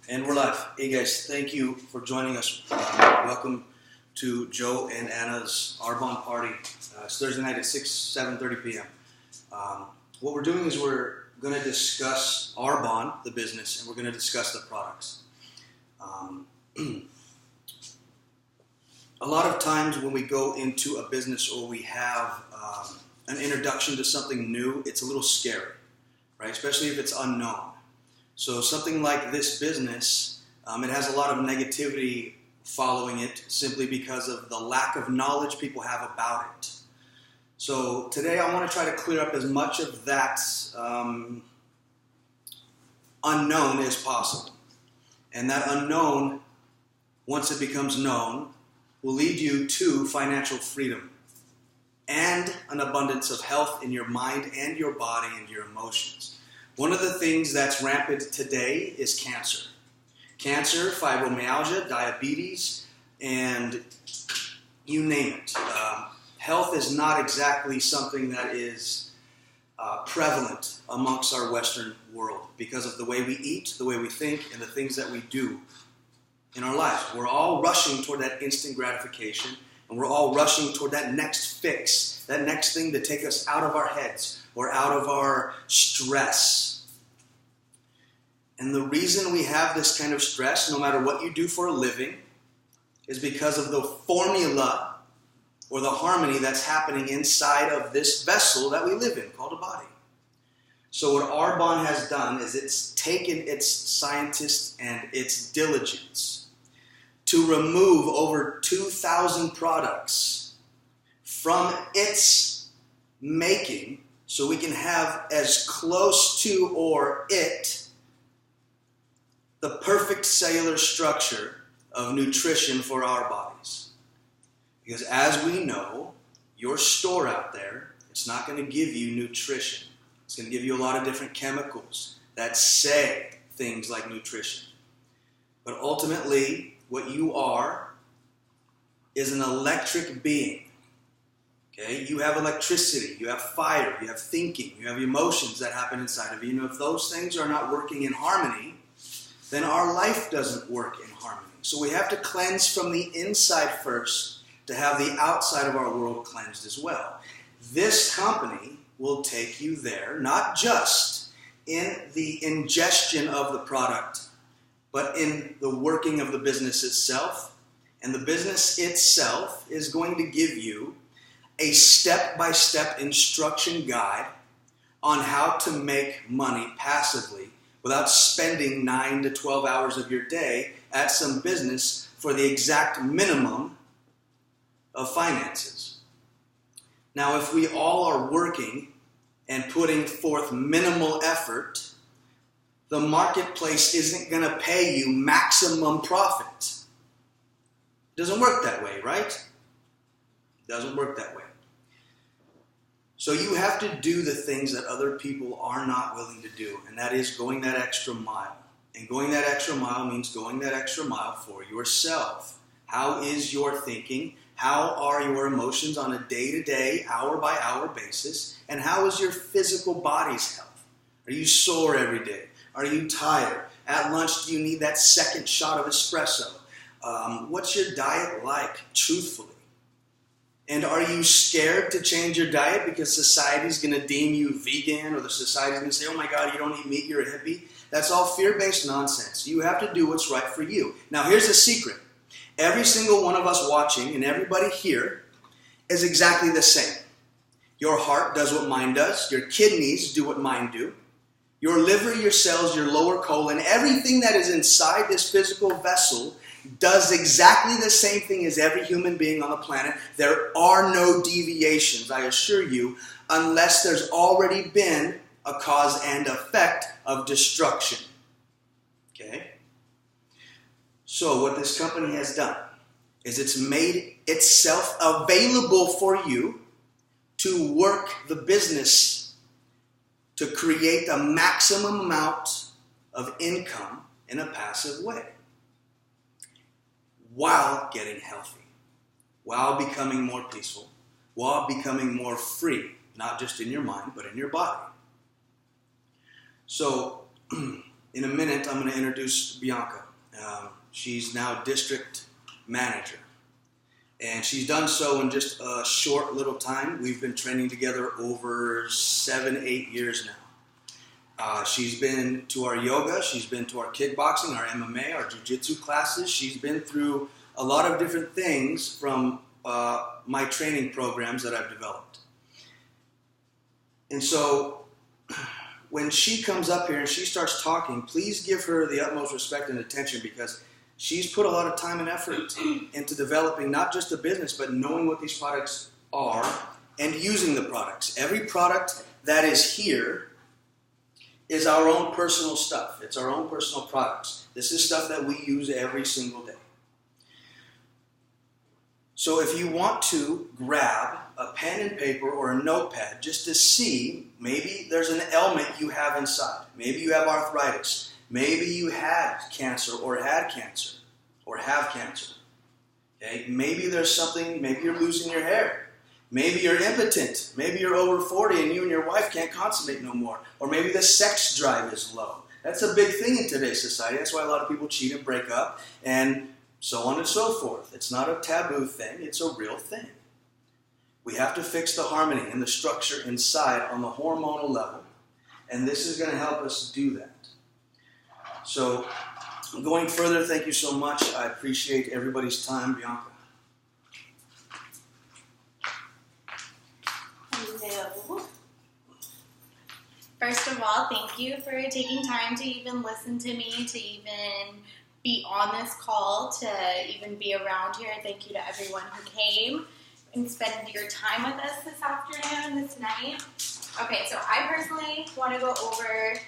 And we're live. Hey guys, thank you for joining us. Welcome to Joe and Anna's Arbonne party. It's Thursday night at 7:30 p.m. What we're doing is we're going to discuss Arbonne, the business, and we're going to discuss the products. A lot of times when we go into a business or we have an introduction to something new, it's a little scary, right? Especially if it's unknown. So something like this business, it has a lot of negativity following it simply because of the lack of knowledge people have about it. So today I want to try to clear up as much of that unknown as possible. And that unknown, once it becomes known, will lead you to financial freedom and an abundance of health in your mind and your body and your emotions. One of the things that's rampant today is cancer. Cancer, fibromyalgia, diabetes, and you name it. Health is not exactly something that is prevalent amongst our Western world because of the way we eat, the way we think, and the things that we do in our lives. We're all rushing toward that instant gratification, and we're all rushing toward that next fix, that next thing to take us out of our heads or out of our stress. And the reason we have this kind of stress, no matter what you do for a living, is because of the formula or the harmony that's happening inside of this vessel that we live in, called a body. So what Arbonne has done is it's taken its scientists and its diligence to remove over 2,000 products from its making so we can have as close to or the perfect cellular structure of nutrition for our bodies. Because as we know, your store out there, it's not going to give you nutrition. It's going to give you a lot of different chemicals that say things like nutrition. But ultimately, what you are is an electric being. Okay? You have electricity, you have fire, you have thinking, you have emotions that happen inside of you. And if those things are not working in harmony, then our life doesn't work in harmony. So we have to cleanse from the inside first to have the outside of our world cleansed as well. This company will take you there, not just in the ingestion of the product, but in the working of the business itself. And the business itself is going to give you a step-by-step instruction guide on how to make money passively without spending 9 to 12 hours of your day at some business for the exact minimum of finances. Now, if we all are working and putting forth minimal effort, the marketplace isn't going to pay you maximum profit. It doesn't work that way, right? It doesn't work that way. So you have to do the things that other people are not willing to do, and that is going that extra mile. And going that extra mile means going that extra mile for yourself. How is your thinking? How are your emotions on a day-to-day, hour-by-hour basis? And how is your physical body's health? Are you sore every day? Are you tired? At lunch, do you need that second shot of espresso? What's your diet like, truthfully? And are you scared to change your diet because society's going to deem you vegan, or the society's going to say, oh my God, you don't eat meat, you're a hippie? That's all fear-based nonsense. You have to do what's right for you. Now, here's the secret. Every single one of us watching and everybody here is exactly the same. Your heart does what mine does. Your kidneys do what mine do. Your liver, your cells, your lower colon, everything that is inside this physical vessel does exactly the same thing as every human being on the planet. There are no deviations, I assure you, unless there's already been a cause and effect of destruction. Okay? So what this company has done is it's made itself available for you to work the business to create a maximum amount of income in a passive way, while getting healthy, while becoming more peaceful, while becoming more free, not just in your mind, but in your body. So in a minute, I'm going to introduce Bianca. She's now district manager. And she's done so in just a short little time. We've been training together over 7-8 years now. She's been to our yoga, she's been to our kickboxing, our MMA, our jiu-jitsu classes. She's been through a lot of different things from my training programs that I've developed. And so when she comes up here and she starts talking, please give her the utmost respect and attention, because she's put a lot of time and effort into developing not just the business, but knowing what these products are and using the products. Every product that is here is our own personal stuff. It's our own personal products. This is stuff that we use every single day. So if you want to grab a pen and paper or a notepad just to see, maybe there's an ailment you have inside. Maybe you have arthritis. Maybe you had cancer or had cancer or have cancer. Okay? Maybe there's something, maybe you're losing your hair. Maybe you're impotent. Maybe you're over 40 and you and your wife can't consummate no more. Or maybe the sex drive is low. That's a big thing in today's society. That's why a lot of people cheat and break up and so on and so forth. It's not a taboo thing. It's a real thing. We have to fix the harmony and the structure inside on the hormonal level. And this is going to help us do that. So, going further, thank you so much. I appreciate everybody's time. Bianca. Hello. First of all, thank you for taking time to even listen to me, to even be on this call, to even be around here. Thank you to everyone who came and spent your time with us this afternoon, this night. Okay, so I personally want to go over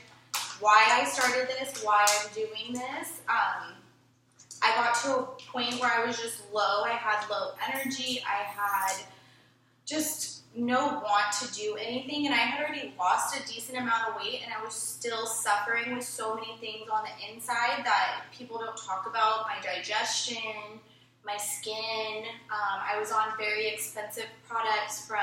why I started this, why I'm doing this. I got to a point where I was just low. I had low energy. I had just no want to do anything, and I had already lost a decent amount of weight, and I was still suffering with so many things on the inside that people don't talk about. My digestion, my skin. I was on very expensive products from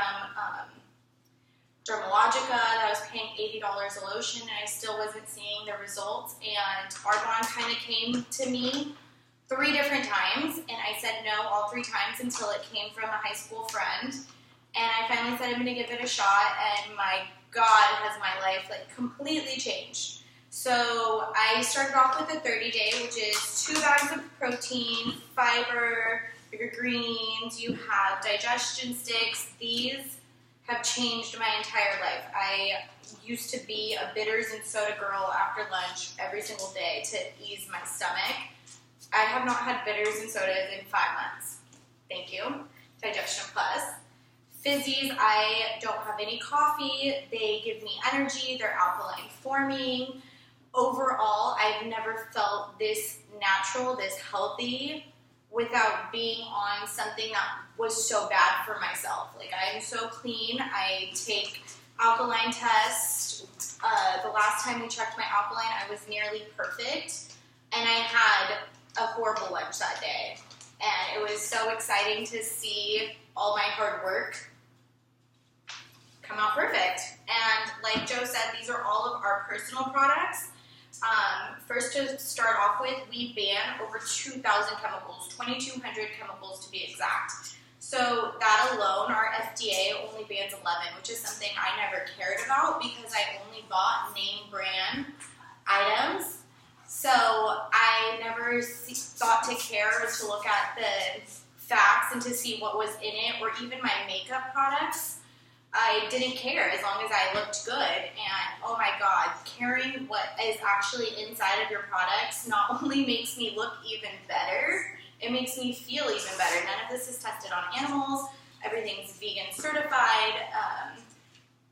Dermalogica that I was paying $80 a lotion, and I still wasn't seeing the results. And Arbonne kind of came to me 3 different times, and I said no all 3 times until it came from a high school friend. And I finally said I'm going to give it a shot, and my God, has my life completely changed. So I started off with a 30-day, which is 2 bags of protein, fiber, your greens, you have digestion sticks. These have changed my entire life. I used to be a bitters and soda girl after lunch every single day to ease my stomach. I have not had bitters and sodas in 5 months. Thank you. Digestion Plus. Fizzies, I don't have any coffee. They give me energy. They're alkaline forming. Overall, I've never felt this natural, this healthy, without being on something that was so bad for myself. I am so clean. I take alkaline tests. The last time we checked my alkaline, I was nearly perfect. And I had a horrible lunch that day. And it was so exciting to see all my hard work come out perfect. And like Joe said, these are all of our personal products. First, to start off with, we ban over 2,000 chemicals, 2,200 chemicals to be exact. So that alone, our FDA only bans 11, which is something I never cared about because I only bought name brand items. So I never thought to care or to look at the facts and to see what was in it, or even my makeup products. I didn't care as long as I looked good. And oh my God, caring what is actually inside of your products not only makes me look even better, it makes me feel even better. None of this is tested on animals. Everything's vegan certified.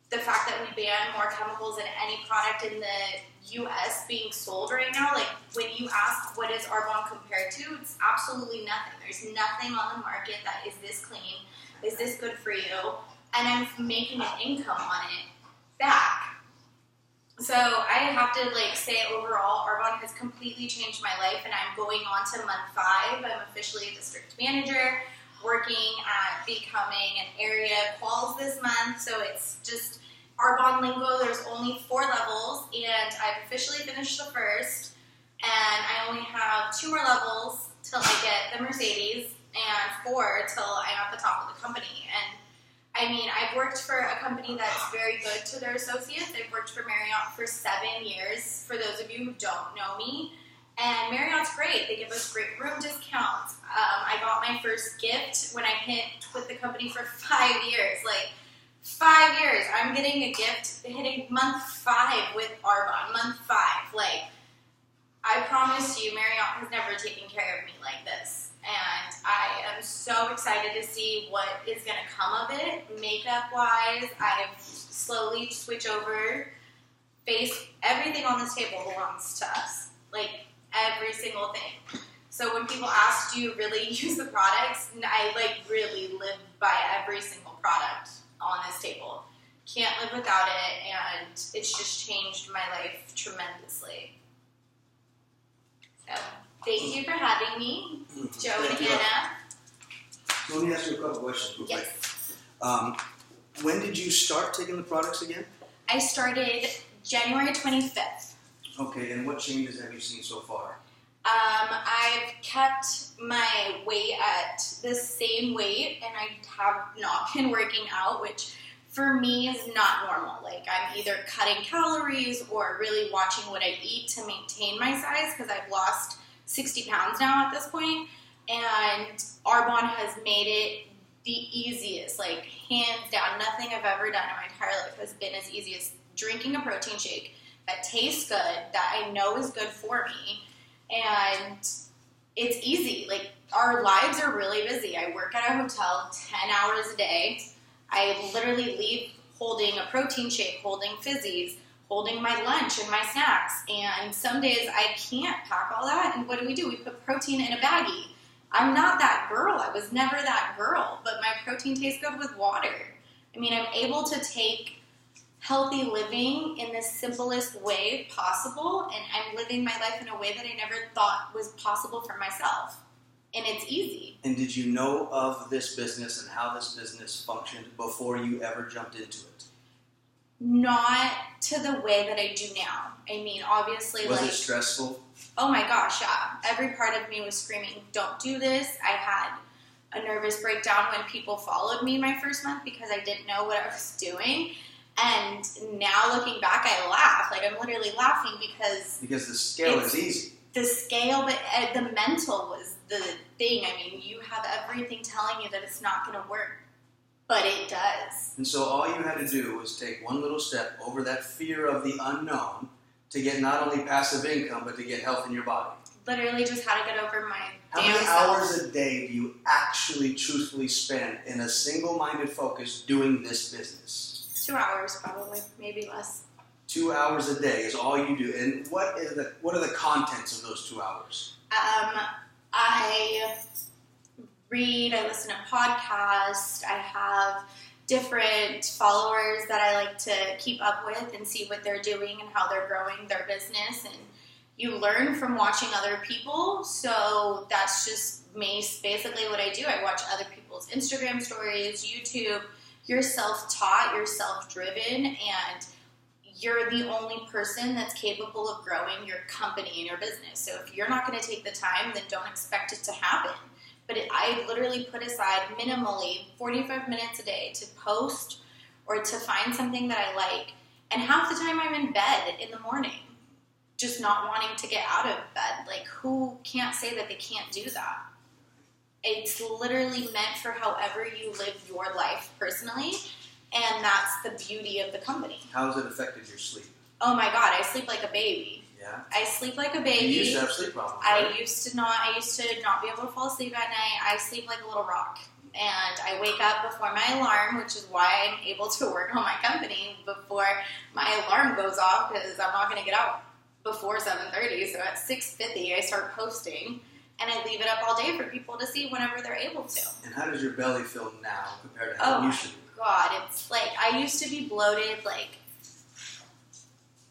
The fact that we ban more chemicals than any product in the U.S. being sold right now, when you ask what is Arbonne compared to, it's absolutely nothing. There's nothing on the market that is this clean, is this good for you, and I'm making an income on it back. So I have to say overall, Arbonne has completely changed my life, and I'm going on to month 5. I'm officially a district manager, working at becoming an area quals this month. So it's just, Arbonne lingo, there's only 4 levels, and I've officially finished the first, and I only have 2 more levels till I get the Mercedes, and 4 till I'm at the top of the company. And I mean, I've worked for a company that's very good to their associates. I've worked for Marriott for 7 years, for those of you who don't know me. And Marriott's great. They give us great room discounts. I got my first gift when I hit with the company for 5 years. Like, 5 years. I'm getting a gift hitting month 5 with Arbonne. Month 5. Like, I promise you, Marriott has never taken care of me like this. And I am so excited to see what is going to come of it. Makeup-wise, I've slowly switched over. Everything on this table belongs to us. Like, every single thing. So when people ask, do you really use the products? I, like, really live by every single product on this table. Can't live without it, and it's just changed my life tremendously. So, thank you for having me, Joe and Anna. So let me ask you a couple questions real quick. Yes. When did you start taking the products again? I started January 25th. Okay, and what changes have you seen so far? I've kept my weight at the same weight, and I have not been working out, which for me is not normal. Like, I'm either cutting calories or really watching what I eat to maintain my size, because I've lost 60 pounds now at this point, and Arbonne has made it the easiest, like, hands down. Nothing I've ever done in my entire life has been as easy as drinking a protein shake that tastes good, that I know is good for me, and it's easy. Like, our lives are really busy. I work at a hotel 10 hours a day. I literally leave holding a protein shake, holding fizzies, holding my lunch and my snacks, and some days I can't pack all that, and what do? We put protein in a baggie. I'm not that girl. I was never that girl, but my protein tastes good with water. I mean, I'm able to take healthy living in the simplest way possible, and I'm living my life in a way that I never thought was possible for myself. And it's easy. And did you know of this business and how this business functioned before you ever jumped into it? Not to the way that I do now. I mean, obviously, Was it stressful? Oh my gosh, yeah. Every part of me was screaming, don't do this. I had a nervous breakdown when people followed me my first month because I didn't know what I was doing. And now looking back, I laugh. Like, I'm literally laughing because the scale is easy. The scale, but the mental was the thing. I mean, you have everything telling you that it's not going to work, but it does. And so all you had to do was take one little step over that fear of the unknown to get not only passive income, but to get health in your body. Literally just had to get over my How many hours a day do you actually truthfully spend in a single-minded focus doing this business? 2 hours, probably, maybe less. 2 hours a day is all you do. And what are the contents of those 2 hours? I read, I listen to podcasts, I have different followers that I like to keep up with and see what they're doing and how they're growing their business, and you learn from watching other people, so that's just basically what I do. I watch other people's Instagram stories, YouTube. You're self-taught, you're self-driven, and you're the only person that's capable of growing your company and your business. So if you're not going to take the time, then don't expect it to happen. But I literally put aside minimally 45 minutes a day to post or to find something that I like. And half the time I'm in bed in the morning, just not wanting to get out of bed. Like, who can't say that they can't do that? It's literally meant for however you live your life personally, and that's the beauty of the company. How has it affected your sleep? Oh my God, I sleep like a baby. Yeah? I sleep like a baby. You used to have sleep problems, right? I used to not be able to fall asleep at night. I sleep like a little rock. And I wake up before my alarm, which is why I'm able to work on my company before my alarm goes off, because I'm not going to get out before 7:30. So at 6:50, I start posting, and I leave it up all day for people to see whenever they're able to. And how does your belly feel now compared to how it used to be? God, it's like, I used to be bloated, like,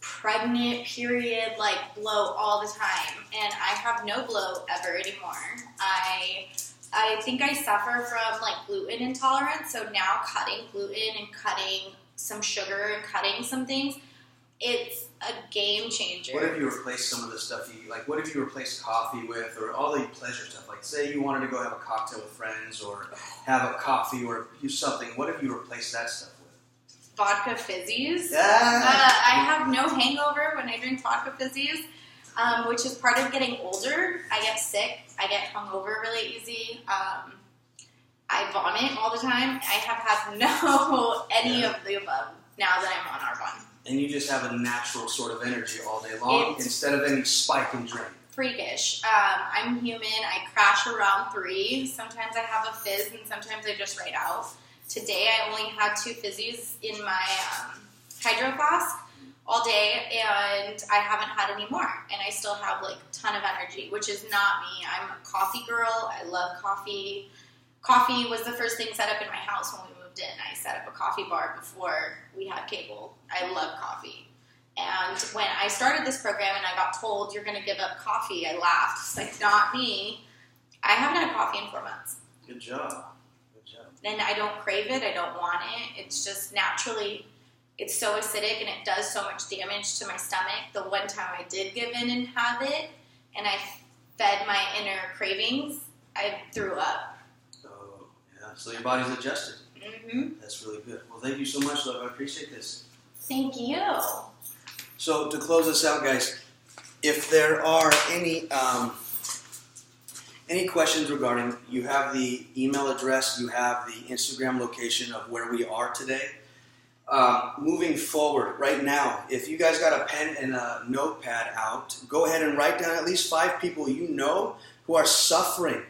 pregnant period, like, bloat all the time, and I have no bloat ever anymore. I think I suffer from, like, gluten intolerance, so now cutting gluten and cutting some sugar and cutting some things, it's a game changer. What if you replace some of the stuff you like? What if you replace coffee with, or all the pleasure stuff? Like, say you wanted to go have a cocktail with friends, or have a coffee, or use something. What if you replace that stuff with? Vodka fizzies. Yeah. I have no hangover when I drink vodka fizzies, which is part of getting older. I get sick. I get hungover really easy. I vomit all the time. I have had any of the above now that I'm on Arbonne. And you just have a natural sort of energy all day long instead of any spike in drink. Freakish. I'm human. I crash around 3. Sometimes I have a fizz and sometimes I just write out. Today I only had 2 fizzies in my hydro flask all day, and I haven't had any more. And I still have like a ton of energy, which is not me. I'm a coffee girl. I love coffee. Coffee was the first thing set up in my house when we moved in. I set up a coffee bar before we had cable. I love coffee. And when I started this program and I got told you're going to give up coffee, I laughed. It's like, not me. I haven't had coffee in 4 months. Good job. Good job. And I don't crave it. I don't want it. It's just naturally, it's so acidic and it does so much damage to my stomach. The one time I did give in and have it, and I fed my inner cravings, I threw up. Oh, yeah. So your body's adjusted. Mm-hmm. That's really good. Well, thank you so much, love. I appreciate this. Thank you. So to close this out, guys, if there are any questions regarding, you have the email address, you have the Instagram location of where we are today. Moving forward, right now, if you guys got a pen and a notepad out, go ahead and write down at least 5 people you know who are suffering.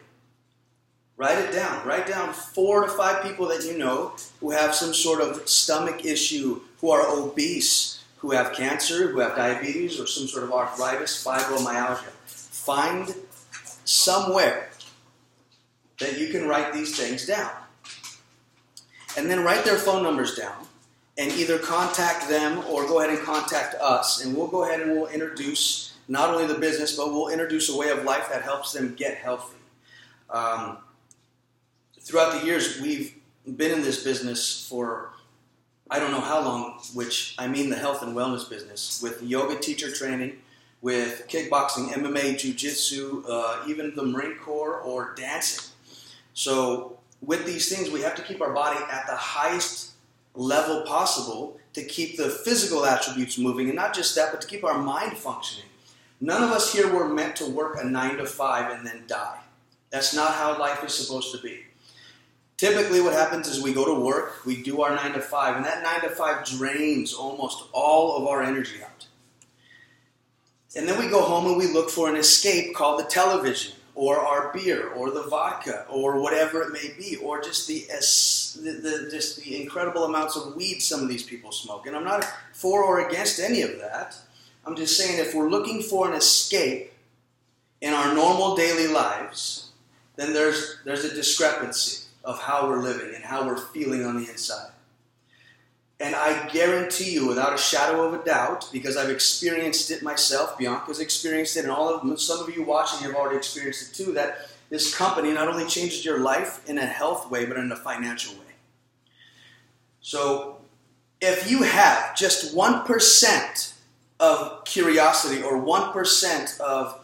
Write it down. Write down 4 to 5 people that you know who have some sort of stomach issue, who are obese, who have cancer, who have diabetes, or some sort of arthritis, fibromyalgia. Find somewhere that you can write these things down. And then write their phone numbers down and either contact them or go ahead and contact us. And we'll go ahead and we'll introduce not only the business, but we'll introduce a way of life that helps them get healthy. Throughout the years, we've been in this business for I don't know how long, which I mean the health and wellness business, with yoga teacher training, with kickboxing, MMA, jiu-jitsu, even the Marine Corps or dancing. So with these things, we have to keep our body at the highest level possible to keep the physical attributes moving, and not just that, but to keep our mind functioning. None of us here were meant to work a 9 to 5 and then die. That's not how life is supposed to be. Typically what happens is we go to work, we do our 9 to 5, and that 9 to 5 drains almost all of our energy out. And then we go home and we look for an escape called the television, or our beer, or the vodka, or whatever it may be, or just the incredible amounts of weed some of these people smoke. And I'm not for or against any of that. I'm just saying if we're looking for an escape in our normal daily lives, then there's a discrepancy of how we're living and how we're feeling on the inside. And I guarantee you, without a shadow of a doubt, because I've experienced it myself, Bianca's experienced it, and some of you watching have already experienced it too, that this company not only changes your life in a health way, but in a financial way. So if you have just 1% of curiosity or 1% of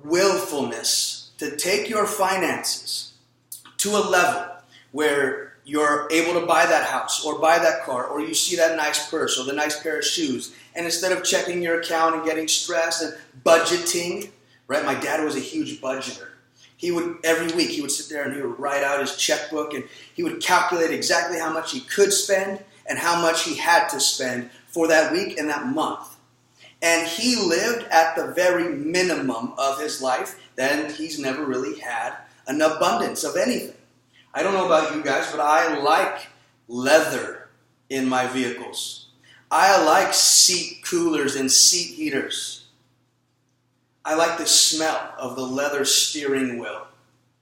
willfulness to take your finances to a level where you're able to buy that house or buy that car, or you see that nice purse or the nice pair of shoes, and instead of checking your account and getting stressed and budgeting, right? My dad was a huge budgeter. Every week he would sit there and he would write out his checkbook, and he would calculate exactly how much he could spend and how much he had to spend for that week and that month. And he lived at the very minimum of his life. Then he's never really had an abundance of anything. I don't know about you guys, but I like leather in my vehicles. I like seat coolers and seat heaters. I like the smell of the leather steering wheel,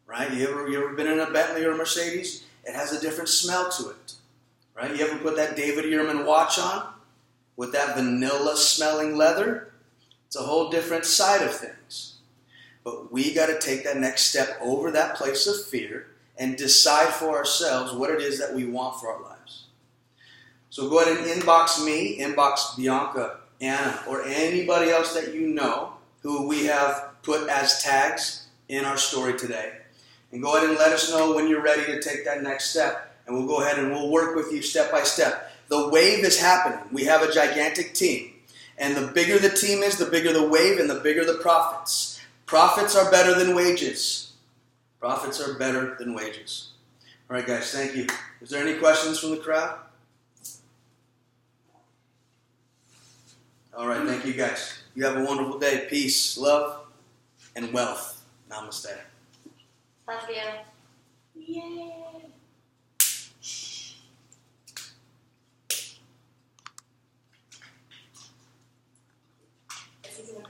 right? You ever been in a Bentley or a Mercedes? It has a different smell to it, right? You ever put that David Ehrman watch on with that vanilla smelling leather? It's a whole different side of things. But we got to take that next step over that place of fear and decide for ourselves what it is that we want for our lives. So go ahead and inbox me, inbox Bianca, Anna, or anybody else that you know who we have put as tags in our story today. And go ahead and let us know when you're ready to take that next step. And we'll go ahead and we'll work with you step by step. The wave is happening. We have a gigantic team. And the bigger the team is, the bigger the wave and the bigger the profits. Profits are better than wages. Profits are better than wages. All right, guys, thank you. Is there any questions from the crowd? All right, thank you, guys. You have a wonderful day. Peace, love, and wealth. Namaste. Love you. Yay.